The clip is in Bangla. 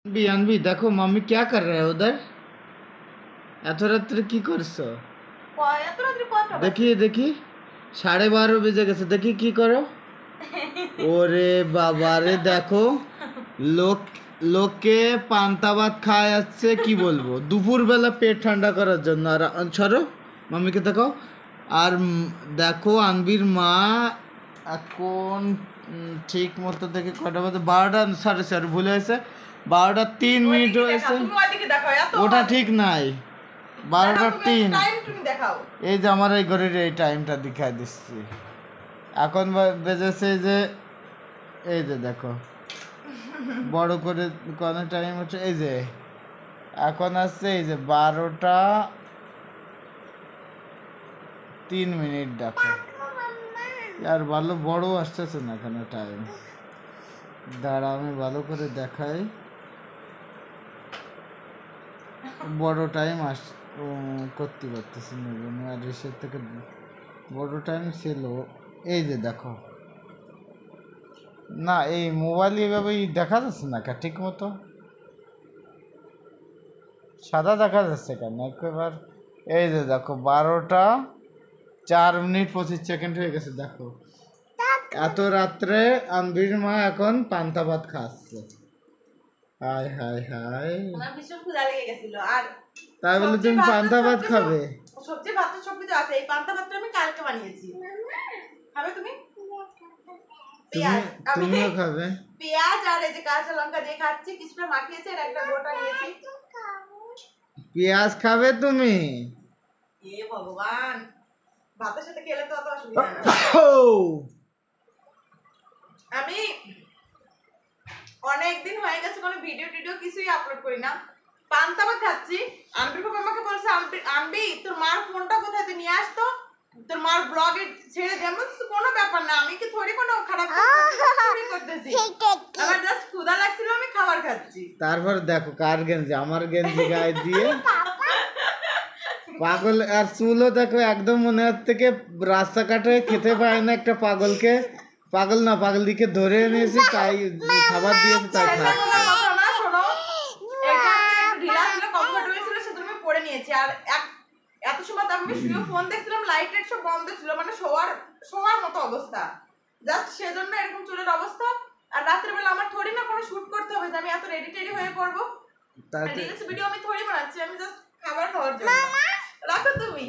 अनबी अनबी देखो मम्मी क्या कर रहे है उधर এত রাত্রে কি করছো দেখি দেখি 12:30 বেজে গেছে দেখি কি করো ওরে বাবা রে দেখো লোক লোকে পান্তা ভাত খায় যাচ্ছে কি বলবো দুপুরবেলা পেট ঠান্ডা করার জন্য আর সরো মাম্মিকে দেখো আর দেখো আনবির মা এখন ঠিক মতো দেখে কটা বাজে 12টা সরি ভুলে হয়েছে 12:03 হয়েছে ওটা ঠিক নাই 12:03 এই যে আমার এই ঘড়ির এই টাইমটা দেখাই দিচ্ছি এখন বেজেছে যে এই যে দেখো বড় করে কোন টাইম হচ্ছে এই যে এখন আসছে এই যে 12:03 দেখো আর ভালো বড় আসতেছে না এখানে টাইম দাঁড়া আমি ভালো করে দেখাই বড় টাইম করতে পারতেছি না আর এসের থেকে বড় টাইম ছিল এই যে দেখো না এই মোবাইল এইভাবে দেখা যাচ্ছে না ঠিক মতো সাদা দেখা যাচ্ছে কেন একবার এই যে দেখো 12:04:25 হয়ে গেছে দেখো এত রাত্রে আনবির মা এখন পান্তা ভাত খাচ্ছে হাই হাই হাই আমার ভীষণ ক্ষুধা লেগে গেছিল আর তাই বলে তুমি পান্তা ভাত খাবে সবজি ভাত তো সবজি আছে এই পান্তা ভাতটা আমি কালকে বানিয়েছি খাবে তুমি তুমিও খাবে পেঁয়াজ আর এই যে কাঁচা লঙ্কা দিয়ে খাচ্ছি কিছুটা মাখিয়েছি আর একটা গোটা নিয়েছি পেঁয়াজ খাবে তুমি এ ভগবান ভাতের সাথে খেলে তো অত অসুবিধা না আমি অনেকদিন হয়ে গেছে কোনো ভিডিও কিছুই আপলোড করি না পান্তা ভাত খাচ্ছি আনবির বাবা আমাকে বলছে আনবি তোর মার ফোনটা কোথায় তুই নিয়ে আসতো তোর মার ব্লগে ছেড়ে দে আমি কোনো ব্যাপার না আমি কি থোড়ি কোনো খারাপ করতেছি আমার জাস্ট ক্ষুধা লাগছিল আমি খাবার খাচ্ছি তারপর দেখো কার গেঞ্জি আমার গেঞ্জি গায়ে দিয়ে পাগল আর চুলও দেখো একদম মনে হচ্ছে কি রাস্তাঘাটে খেতে পায় না একটা পাগলকে পাগল না পাগল দিকে ধরে এনেছি তাই খাবার দিয়েছে তাই খাচ্ছে পরে নিয়েছি আর এত সময় তো আমি শুয়ে ফোন দেখছিলাম লাইট টাইট সব বন্ধ ছিল মানে শোয়ার মতো অবস্থা জাস্ট সেজন্য এরকম চুলের অবস্থা আর রাতের বেলা আমার থোড়ি না কোনো শুট করতে হবে যে আমি এত রেডি হয়ে করবো রিলস ভিডিও আমি থোড়ি বানাচ্ছি আমি জাস্ট খাবার খাওয়ার জন্য রাখো তুমি